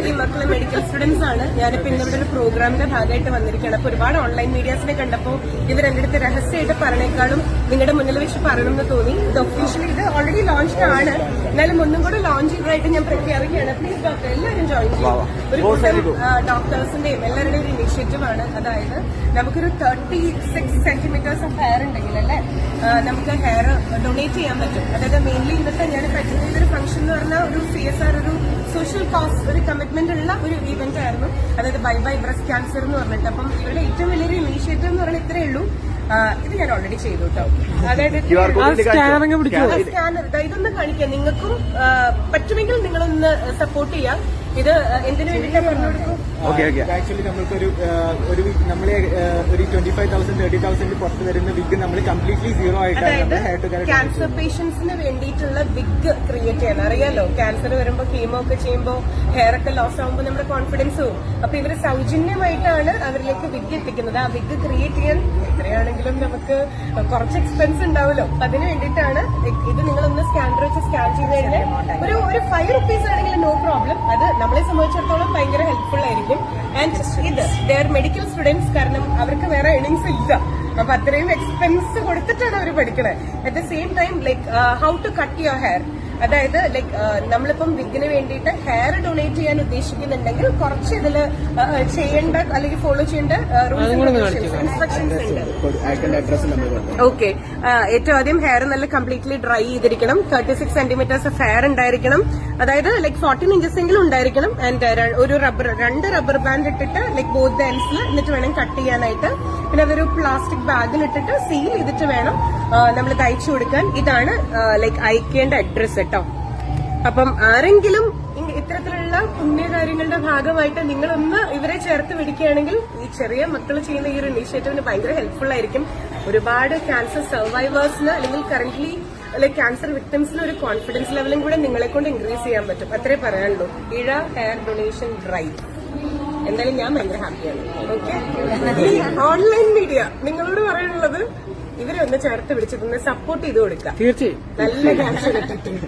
ഈ മക്കളെ medical students ആണ്. ഞാനിപ്പോ ഇന്നിവിടെ ഒരു പ്രോഗ്രാമിന്റെ ഭാഗമായിട്ട് വന്നിരിക്കുകയാണ്. അപ്പൊ ഒരുപാട് ഓൺലൈൻ മീഡിയാസിനെ കണ്ടപ്പോൾ ഇവർ എന്റെ അടുത്ത് രഹസ്യമായിട്ട് പറഞ്ഞേക്കാളും നിങ്ങളുടെ മുന്നിൽ വെച്ച് പറയണമെന്ന് തോന്നി. ഇത് ഒഫീഷ്യലി ഇത് ഓൾറെഡി ലോഞ്ച്ഡ് ആണ്, എന്നാലും ഒന്നും കൂടെ ലോഞ്ച് ചെയ്തതായിട്ട് ഞാൻ പ്രഖ്യാപിക്കുകയാണ്. പ്ലീസ് ഡോക്ടർ എല്ലാവരും ജോയിൻ ചെയ്യും. ഒരു കൂട്ടം ഡോക്ടേഴ്സിന്റെയും എല്ലാവരുടെയും ഒരു ഇനിഷ്യേറ്റീവ് ആണ്. അതായത് നമുക്കൊരു 36 സെന്റിമീറ്റേഴ്സ് ഓഫ് ഹെയർ ഉണ്ടെങ്കിൽ അല്ലെ നമുക്ക് ഹെയർ ഡൊണേറ്റ് ചെയ്യാൻ പറ്റും. അതായത് മെയിൻലി ഇന്നത്തെ ഞാൻ അറ്റൻഡ് ചെയ്തൊരു ഫംഗ്ഷൻ എന്ന് പറഞ്ഞാൽ ഒരു CSR ഒരു സോഷ്യൽ കോസ് ഒരു കമ്മിറ്റ്മെന്റ് ഉള്ള ഒരു ഇവന്റ് ആയിരുന്നു. അതായത് ബൈ ബൈ ബ്രസ്റ്റ് ക്യാൻസർ എന്ന് പറഞ്ഞിട്ട്. അപ്പം ഇവരുടെ ഏറ്റവും വലിയൊരു ഇനീഷ്യേറ്റീവ് എന്ന് പറയുന്നത് ഇത്രയേ ഉള്ളൂ. ഇത് ഞാൻ ഓൾറെഡി ചെയ്തു കേട്ടോ. അതായത് സ്കാനർ ഇതൊന്ന് കാണിക്കാം. നിങ്ങൾക്കും പറ്റുമെങ്കിൽ നിങ്ങളൊന്ന് സപ്പോർട്ട് ചെയ്യാം. ഇത് എന്തിനു വേണ്ടിയിട്ടാണ് പറഞ്ഞു കൊടുക്കും. ആക്ച്വലി നമ്മൾക്കൊരു നമ്മളെ ഒരു 25,000 30,000 പുറത്ത് വരുന്ന വിഗ് നമ്മൾ കംപ്ലീറ്റ്ലി സീറോ ആയിട്ടാണ് ക്യാൻസർ പേഷ്യൻസിന് വേണ്ടിയിട്ടുള്ള വിഗ് ക്രിയേറ്റ് ചെയ്യാൻ. അറിയാലോ, ക്യാൻസർ വരുമ്പോൾ കീമോ ഒക്കെ ചെയ്യുമ്പോൾ ഹെയർ ഒക്കെ ലോസ് ആകുമ്പോൾ നമ്മുടെ കോൺഫിഡൻസ് പോകും. അപ്പൊ ഇവര് സൗജന്യമായിട്ടാണ് അവരിലേക്ക് വിഗ് എത്തിക്കുന്നത്. ആ വിഗ് ക്രിയേറ്റ് ചെയ്യാൻ എത്രയാണെങ്കിലും നമുക്ക് കുറച്ച് എക്സ്പെൻസ് ഉണ്ടാവുമല്ലോ. അതിന് വേണ്ടിയിട്ടാണ് ഇത്. നിങ്ങളൊന്ന് സ്കാനർ വെച്ച് സ്കാൻ ചെയ്ത് കഴിഞ്ഞാൽ ഒരു 5 rupees ആണെങ്കിൽ നോ പ്രോബ്ലം. അത് നമ്മളെ സംബന്ധിച്ചിടത്തോളം ഭയങ്കര ഹെൽപ്ഫുൾ ആയിരിക്കും. ആൻഡ് ഇത് ദർ മെഡിക്കൽ സ്റ്റുഡൻസ്, കാരണം അവർക്ക് വേറെ ഏണിങ്സ് ഇല്ല. അപ്പൊ അത്രയും എക്സ്പെൻസ് കൊടുത്തിട്ടാണ് അവർ പഠിക്കുന്നത്. At the same time like how to cut your hair. അതായത് ലൈക്ക് നമ്മളിപ്പം വിഗിന് വേണ്ടിയിട്ട് ഹെയർ ഡൊണേറ്റ് ചെയ്യാൻ ഉദ്ദേശിക്കുന്നുണ്ടെങ്കിൽ കുറച്ച് ഇതില് ചെയ്യേണ്ട അല്ലെങ്കിൽ ഫോളോ ചെയ്യേണ്ട റൂൾസ് ഇൻസ്ട്രക്ഷൻസ് ഉണ്ട്. ഓക്കെ, ഏറ്റവും ആദ്യം ഹെയർ നല്ല കംപ്ലീറ്റ്ലി ഡ്രൈ ചെയ്തിരിക്കണം. 36 സെന്റിമീറ്റേഴ്സ് ഓഫ് ഹെയർ ഉണ്ടായിരിക്കണം. അതായത് ലൈക്ക് 14 inches എങ്കിലും ഉണ്ടായിരിക്കണം. ആൻഡ് ഒരു രണ്ട് റബ്ബർ ബാൻഡ് ഇട്ടിട്ട് ലൈക്ക് ബോത്ത് ദ എൻഡ്സിൽ എന്നിട്ട് വേണം കട്ട് ചെയ്യാനായിട്ട്. പിന്നെ അതൊരു പ്ലാസ്റ്റിക് ബാഗിൽ ഇട്ടിട്ട് സീൽ ചെയ്തിട്ട് വേണം നമ്മൾ തയ്ച്ചു കൊടുക്കാൻ. ഇതാണ് ലൈക്ക് അയക്കേണ്ട അഡ്രസ് കേട്ടോ. അപ്പം ആരെങ്കിലും ഇത്തരത്തിലുള്ള പുണ്യകാര്യങ്ങളുടെ ഭാഗമായിട്ട് നിങ്ങളൊന്ന് ഇവരെ ചേർത്ത് പിടിക്കുകയാണെങ്കിൽ ഈ ചെറിയ മക്കൾ ചെയ്യുന്ന ഈ ഒരു ഇനീഷ്യേറ്റീവിന് ഭയങ്കര ഹെൽപ്ഫുൾ ആയിരിക്കും. ഒരുപാട് ക്യാൻസർ സർവൈവേഴ്സിന് അല്ലെങ്കിൽ കറന്റ്ലി ലൈക്ക് ക്യാൻസർ വിക്ടിംസിന് ഒരു കോൺഫിഡൻസ് ലെവലും കൂടെ നിങ്ങളെ കൊണ്ട് ഇൻക്രീസ് ചെയ്യാൻ പറ്റും. അത്രേ പറയാനുള്ളൂ. ഇഴ ഹെയർ ഡൊണേഷൻ ഡ്രൈവ്. എന്തായാലും ഞാൻ ഭയങ്കര ഹാപ്പിയാണ്. ഓക്കെ, ഈ ഓൺലൈൻ മീഡിയ നിങ്ങളോട് പറയാനുള്ളത് ഇവരെ ഒന്ന് ചേർത്ത് പിടിച്ചിട്ടൊന്ന് സപ്പോർട്ട് ചെയ്ത് കൊടുക്കുക. തീർച്ചയായും നല്ല ക്യാൻസർ കിട്ടിയിട്ടുണ്ട്.